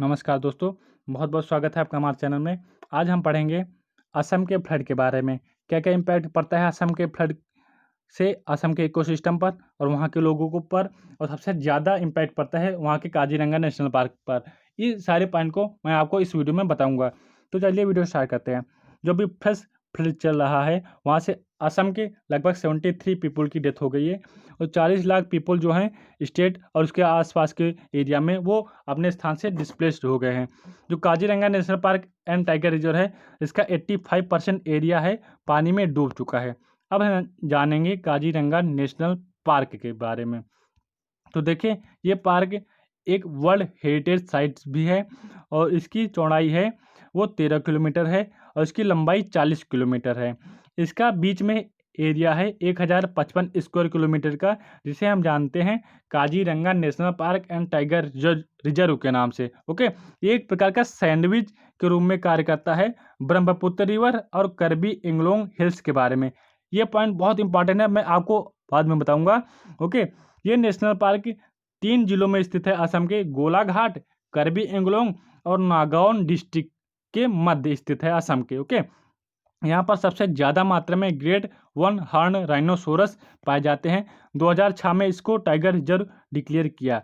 नमस्कार दोस्तों, बहुत बहुत स्वागत है आपका हमारे चैनल में। आज हम पढ़ेंगे असम के फ्लड के बारे में। क्या क्या इम्पैक्ट पड़ता है असम के फ्लड से असम के इकोसिस्टम पर और वहाँ के लोगों को पर, और सबसे ज़्यादा इम्पैक्ट पड़ता है वहाँ के काजीरंगा नेशनल पार्क पर। ये सारे पॉइंट को मैं आपको इस वीडियो में बताऊँगा। तो चलिए वीडियो स्टार्ट करते हैं। जो भी फर्स्ट फ्लड चल रहा है वहाँ से असम के लगभग 73 पीपल की डेथ हो गई है और 40 लाख पीपल जो हैं स्टेट और उसके आसपास के एरिया में वो अपने स्थान से डिस्प्लेस्ड हो गए हैं। जो Kaziranga national park and tiger reserve है, इसका 85% एरिया है पानी में डूब चुका है। अब हम जानेंगे काजीरंगा नेशनल पार्क के बारे में। तो देखिए, ये पार्क एक वर्ल्ड हेरिटेज साइट भी है और इसकी चौड़ाई है वो 13 किलोमीटर है और इसकी लंबाई 40 किलोमीटर है। इसका बीच में एरिया है 1055 स्क्वायर किलोमीटर का, जिसे हम जानते हैं Kaziranga national park and tiger reserve के नाम से। ओके, ये एक प्रकार का सैंडविच के रूप में कार्य करता है ब्रह्मपुत्र रिवर और करबी एंगलोंग हिल्स के बारे में। ये पॉइंट बहुत इंपॉर्टेंट है, मैं आपको बाद में बताऊंगा। ओके, ये नेशनल पार्क 3 जिलों में स्थित है, असम के गोलाघाट, करबी एंगलोंग और नागौन डिस्ट्रिक्ट के मध्य स्थित है असम के। ओके, यहाँ पर सबसे ज़्यादा मात्रा में ग्रेट वन हॉर्न राइनोसोरस पाए जाते हैं। 2006 में इसको टाइगर रिजर्व डिक्लेयर किया।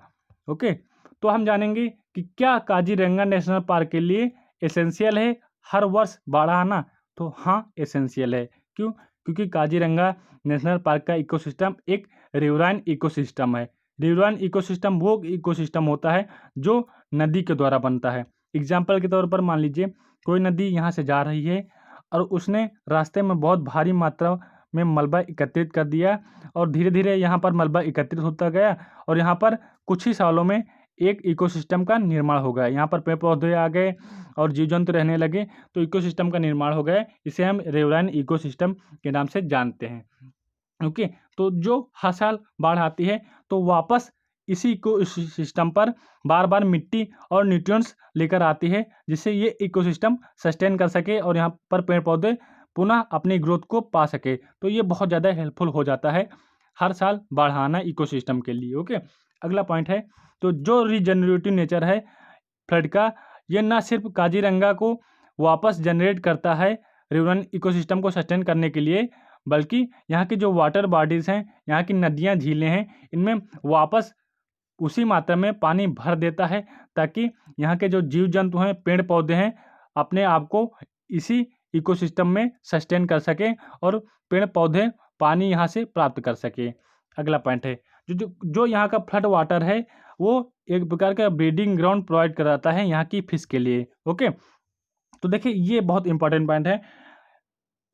ओके, तो हम जानेंगे कि क्या काजीरंगा नेशनल पार्क के लिए एसेंशियल है हर वर्ष बाढ़ आना। तो हाँ, एसेंशियल है। क्यों? क्योंकि काजीरंगा नेशनल पार्क का इकोसिस्टम एक रिवराइन इकोसिस्टम है। रिवराइन इकोसिस्टम वो इकोसिस्टम होता है जो नदी के द्वारा बनता है। एग्जाम्पल के तौर पर मान लीजिए कोई नदी यहाँ से जा रही है और उसने रास्ते में बहुत भारी मात्रा में मलबा एकत्रित कर दिया और धीरे धीरे यहाँ पर मलबा एकत्रित होता गया और यहाँ पर कुछ ही सालों में एक इकोसिस्टम का निर्माण हो गया। यहाँ पर पेड़ पौधे आ गए और जीव जंतु रहने लगे, तो इकोसिस्टम का निर्माण हो गया। इसे हम रिवराइन इकोसिस्टम के नाम से जानते हैं। ओके, तो जो हर साल बाढ़ आती है तो वापस इसी इकोसिस्टम पर बार बार मिट्टी और न्यूट्रिएंट्स लेकर आती है, जिससे ये इकोसिस्टम सस्टेन कर सके और यहाँ पर पेड़ पौधे पुनः अपनी ग्रोथ को पा सके। तो ये बहुत ज़्यादा हेल्पफुल हो जाता है हर साल बाढ़ आना इकोसिस्टम के लिए। ओके, अगला पॉइंट है, तो जो रीजनरेटिव नेचर है फ्लड का, ये ना सिर्फ काजीरंगा को वापस जनरेट करता है रिवराइन इकोसिस्टम को सस्टेन करने के लिए, बल्कि यहाँ की जो वाटर बॉडीज़ हैं, यहाँ की नदियाँ झीलें हैं, इनमें वापस उसी मात्रा में पानी भर देता है ताकि यहाँ के जो जीव जंतु हैं, पेड़ पौधे हैं, अपने आप को इसी इकोसिस्टम में सस्टेन कर सकें और पेड़ पौधे पानी यहाँ से प्राप्त कर सकें। अगला पॉइंट है, जो यहाँ का फ्लड वाटर है वो एक प्रकार का ब्रीडिंग ग्राउंड प्रोवाइड कराता है यहाँ की फिश के लिए। ओके, तो देखिए ये बहुत इंपॉर्टेंट पॉइंट है।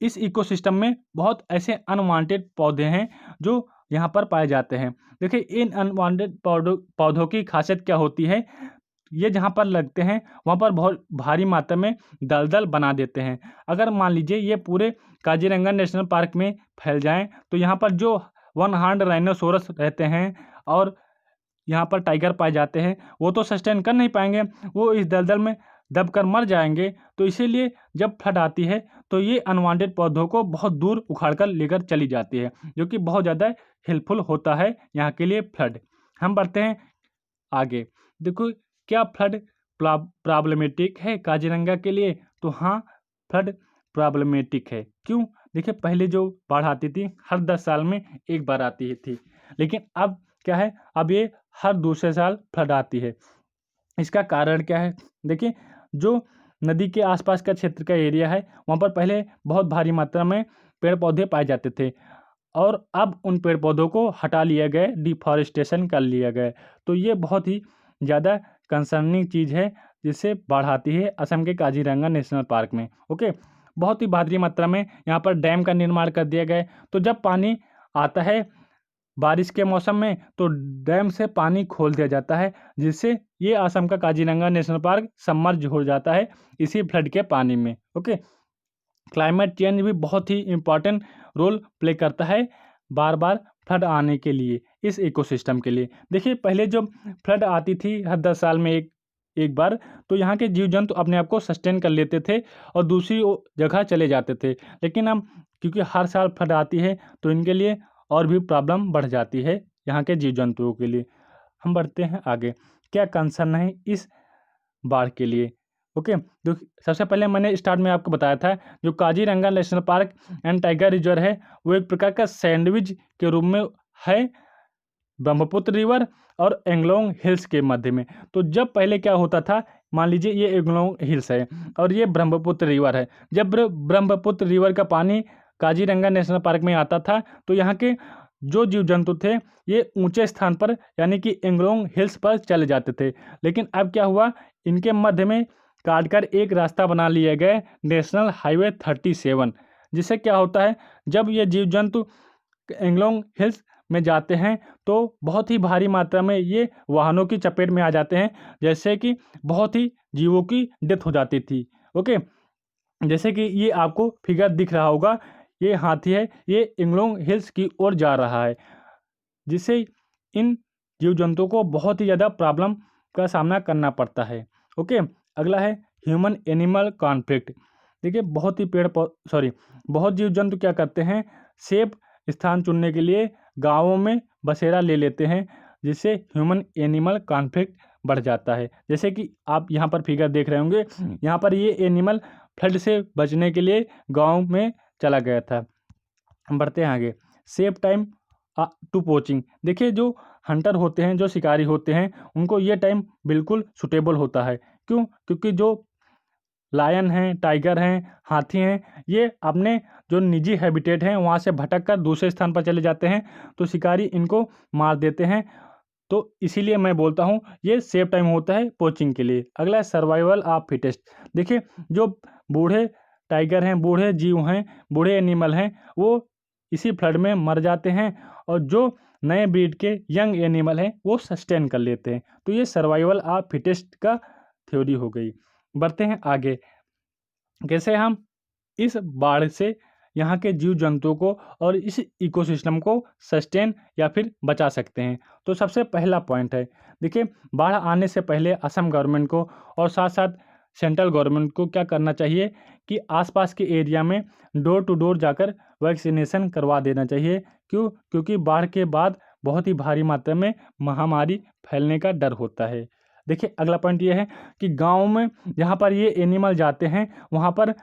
इस इकोसिस्टम में बहुत ऐसे अनवांटेड पौधे हैं जो यहाँ पर पाए जाते हैं। देखिए, इन अनवांटेड पौधों की खासियत क्या होती है, ये जहाँ पर लगते हैं वहाँ पर बहुत भारी मात्रा में दलदल बना देते हैं। अगर मान लीजिए ये पूरे काजीरंगा नेशनल पार्क में फैल जाएं तो यहाँ पर जो वन हॉर्न राइनोसोरस रहते हैं और यहाँ पर टाइगर पाए जाते हैं, वो तो सस्टेन कर नहीं पाएंगे, वो इस दलदल में दबकर मर जाएंगे। तो इसीलिए जब फ्लड आती है तो ये अनवांटेड पौधों को बहुत दूर उखाड़ कर लेकर चली जाती है, जो कि बहुत ज़्यादा हेल्पफुल होता है यहाँ के लिए फ्लड। हम बढ़ते हैं आगे। देखो, क्या फ्लड प्रॉब्लमेटिक है काजीरंगा के लिए? तो हाँ, फ्लड प्रॉब्लमेटिक है। क्यों? देखिए, पहले जो बाढ़ आती थी हर 10 साल में एक बार आती थी, लेकिन अब क्या है, अब ये हर दूसरे साल फ्लड आती है। इसका कारण क्या है? देखिए, जो नदी के आसपास का क्षेत्र का एरिया है वहाँ पर पहले बहुत भारी मात्रा में पेड़ पौधे पाए जाते थे और अब उन पेड़ पौधों को हटा लिया गया, डिफॉरेस्टेशन कर लिया गया। तो ये बहुत ही ज़्यादा कंसर्निंग चीज़ है जिससे बाढ़ आती है असम के काजीरंगा नेशनल पार्क में। ओके, बहुत ही भारी मात्रा में यहाँ पर डैम का निर्माण कर दिया गया है। तो जब पानी आता है बारिश के मौसम में तो डैम से पानी खोल दिया जाता है, जिससे ये असम का काजीरंगा नेशनल पार्क सबमर्ज हो जाता है इसी फ्लड के पानी में। ओके, क्लाइमेट चेंज भी बहुत ही इम्पॉर्टेंट रोल प्ले करता है बार बार फ्लड आने के लिए इस इकोसिस्टम के लिए। देखिए, पहले जब फ्लड आती थी हर 10 साल में एक बार, तो यहाँ के जीव जंतु अपने आप को सस्टेन कर लेते थे और दूसरी जगह चले जाते थे। लेकिन अब क्योंकि हर साल फ्लड आती है तो इनके लिए और भी प्रॉब्लम बढ़ जाती है यहाँ के जीव जंतुओं के लिए। हम बढ़ते हैं आगे। क्या कंसर्न है इस बाढ़ के लिए। ओके, तो सबसे पहले मैंने स्टार्ट में आपको बताया था जो Kaziranga national park and tiger reserve है वो एक प्रकार का सैंडविच के रूप में है ब्रह्मपुत्र रिवर और एंगलोंग हिल्स के मध्य में। तो जब पहले क्या होता था, मान लीजिए ये एंगलोंग हिल्स है और ये ब्रह्मपुत्र रिवर है। जब ब्रह्मपुत्र रिवर का पानी काजीरंगा नेशनल पार्क में आता था तो यहाँ के जो जीव जंतु थे ये ऊंचे स्थान पर यानी कि एंगलोंग हिल्स पर चले जाते थे। लेकिन अब क्या हुआ, इनके मध्य में काटकर एक रास्ता बना लिया गया नेशनल हाईवे 37, जिससे क्या होता है जब ये जीव जंतु एंगलोंग हिल्स में जाते हैं तो बहुत ही भारी मात्रा में ये वाहनों की चपेट में आ जाते हैं, जैसे कि बहुत ही जीवों की डेथ हो जाती थी। ओके, जैसे कि ये आपको फिगर दिख रहा होगा, ये हाथी है, ये एंगलोंग हिल्स की ओर जा रहा है, जिससे इन जीव जंतुओं को बहुत ही ज़्यादा प्रॉब्लम का सामना करना पड़ता है। ओके, अगला है ह्यूमन एनिमल कॉन्फ्लिक्ट। देखिए बहुत जीव जंतु क्या करते हैं, सेफ स्थान चुनने के लिए गाँवों में बसेरा ले लेते हैं, जिससे ह्यूमन एनिमल कॉन्फ्लिक्ट बढ़ जाता है। जैसे कि आप यहाँ पर फिगर देख रहे होंगे, यहाँ पर ये एनिमल फ्लड से बचने के लिए गांव में चला गया था। बढ़ते हैं आगे, सेफ टाइम टू पोचिंग। देखिए जो हंटर होते हैं, जो शिकारी होते हैं, उनको ये टाइम बिल्कुल सुटेबल होता है। क्यों? क्योंकि जो लायन हैं, टाइगर हैं, हाथी हैं, ये अपने जो निजी हैबिटेट हैं वहाँ से भटक कर दूसरे स्थान पर चले जाते हैं, तो शिकारी इनको मार देते हैं। तो इसीलिए मैं बोलता हूँ ये सेफ टाइम होता है पोचिंग के लिए। अगला है सर्वाइवल ऑफ फिटेस्ट। देखिए जो बूढ़े टाइगर हैं, बूढ़े जीव हैं, बूढ़े एनिमल हैं, वो इसी फ्लड में मर जाते हैं और जो नए ब्रीड के यंग एनिमल हैं वो सस्टेन कर लेते हैं। तो ये सर्वाइवल ऑफ फिटेस्ट का थ्योरी हो गई। बढ़ते हैं आगे, कैसे हम इस बाढ़ से यहाँ के जीव जंतुओं को और इस इकोसिस्टम को सस्टेन या फिर बचा सकते हैं। तो सबसे पहला पॉइंट है, देखिए बाढ़ आने से पहले असम गवर्नमेंट को और साथ साथ सेंट्रल गवर्नमेंट को क्या करना चाहिए कि आसपास के एरिया में डोर टू डोर जाकर वैक्सीनेशन करवा देना चाहिए। क्यों? क्योंकि बाढ़ के बाद बहुत ही भारी मात्रा में महामारी फैलने का डर होता है। देखिए अगला पॉइंट ये है कि गाँव में जहाँ पर ये एनिमल जाते हैं वहाँ पर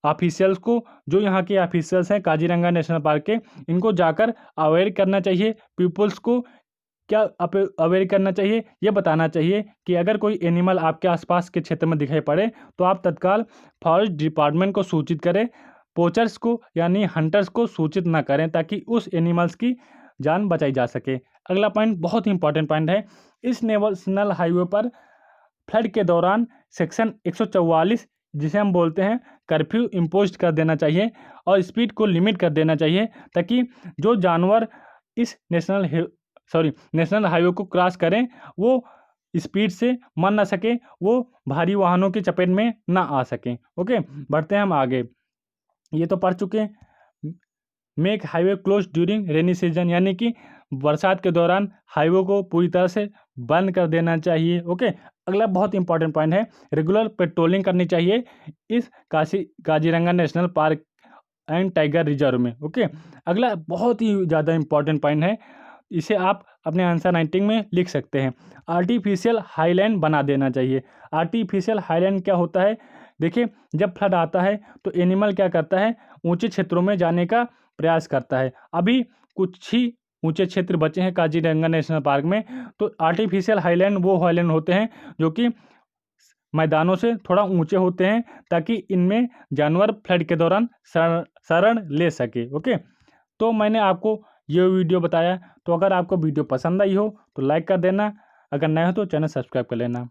ऑफिशियल्स को, जो यहाँ के ऑफिशियल्स हैं काजीरंगा नेशनल पार्क के, इनको जाकर अवेयर करना चाहिए। पीपल्स को क्या अवेयर करना चाहिए, ये बताना चाहिए कि अगर कोई एनिमल आपके आसपास के क्षेत्र में दिखाई पड़े तो आप तत्काल फॉरेस्ट डिपार्टमेंट को सूचित करें, पोचर्स को यानी हंटर्स को सूचित ना करें, ताकि उस एनिमल्स की जान बचाई जा सके। अगला पॉइंट बहुत ही इंपॉर्टेंट पॉइंट है, इस नेशनल हाईवे पर फ्लड के दौरान सेक्शन 144 जिसे हम बोलते हैं कर्फ्यू इम्पोज कर देना चाहिए और स्पीड को लिमिट कर देना चाहिए, ताकि जो जानवर इस नेशनल हाईवे को क्रॉस करें वो स्पीड से मर ना सके, वो भारी वाहनों की चपेट में ना आ सकें। ओके, बढ़ते हैं हम आगे। ये तो पढ़ चुके हैं। Make highway close during rainy season, यानी कि बरसात के दौरान हाईवे को पूरी तरह से बंद कर देना चाहिए। ओके, अगला बहुत इंपॉर्टेंट पॉइंट है, रेगुलर पेट्रोलिंग करनी चाहिए इस Kaziranga national park and tiger reserve में। ओके, अगला बहुत ही ज़्यादा इंपॉर्टेंट पॉइंट है, इसे आप अपने आंसर राइटिंग में लिख सकते हैं, आर्टिफिशियल हाईलैंड बना देना चाहिए। आर्टिफिशियल हाईलैंड क्या होता है, देखिए जब फ्लड आता है तो एनिमल क्या करता है, ऊंचे क्षेत्रों में जाने का प्रयास करता है। अभी कुछ ही ऊंचे क्षेत्र बचे हैं काजीरंगा नेशनल पार्क में, तो आर्टिफिशियल हाईलैंड वो हाईलैंड होते हैं जो कि मैदानों से थोड़ा ऊंचे होते हैं, ताकि इनमें जानवर फ्लड के दौरान शरण ले सके। ओके, तो मैंने आपको ये वीडियो बताया, तो अगर आपको वीडियो पसंद आई हो तो लाइक कर देना, अगर नए हो तो चैनल सब्सक्राइब कर लेना।